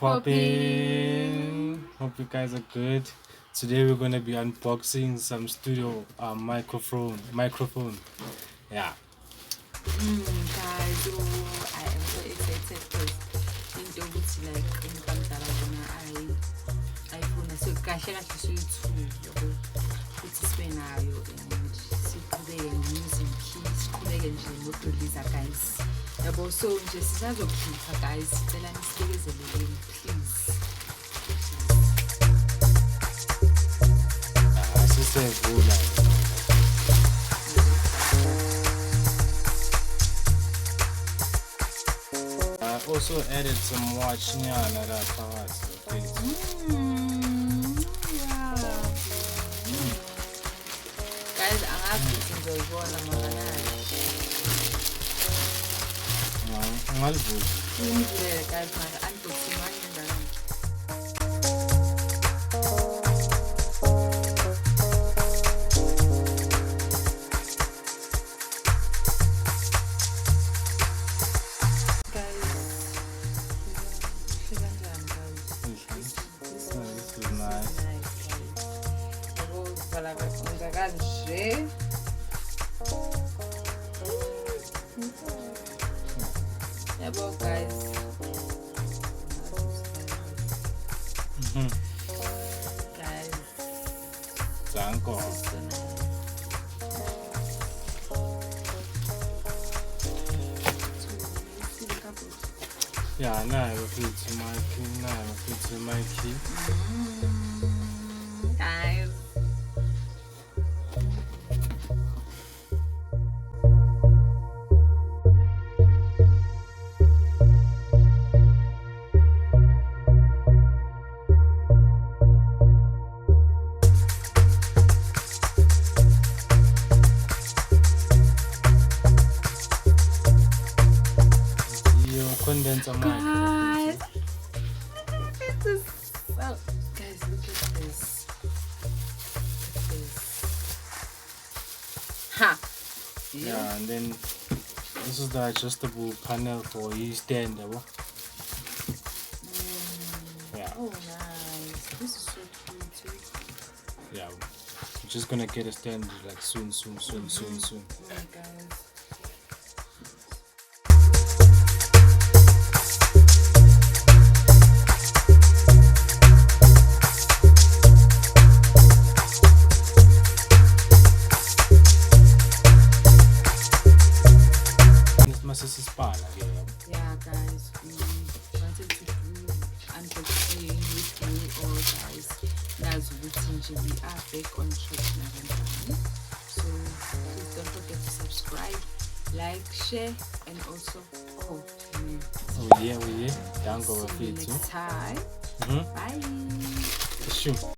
popping? Hope you guys are good. Today we're gonna be unboxing some studio microphone. Yeah. Guys, I am so excited because into ukuthi like ngibamdala bona iPhone so kahle siyithu ukuthi sibe nayo and siqhubeke music siqhubeke nje nokurelease guys. Yabo so nje sisazokhipha guys sicela nisibekezeleleni please. Sisevula. I also added some watch nyana la phakathi. Wow. Guys, angazi ngizoyibona makanani. Ngalivula. Ngivulele guys mara unboxing wayenzala. Yabo guys. Guys. Danko. Yeah, nayo futhi mic. Guys. Condenser mic. Guys, guys, look at this. Ha! Yeah, and then this is the adjustable panel for your stand. Yeah. Oh, nice. This is so cute too. Yeah, we're just gonna get a stand like soon. Oh my guys. Yeah, guys, we wanted to do unboxing with you all guys. That's what we are back on track now. So please don't forget to subscribe, like, share, and also yeah. Danko see you next time. Bye. Sure.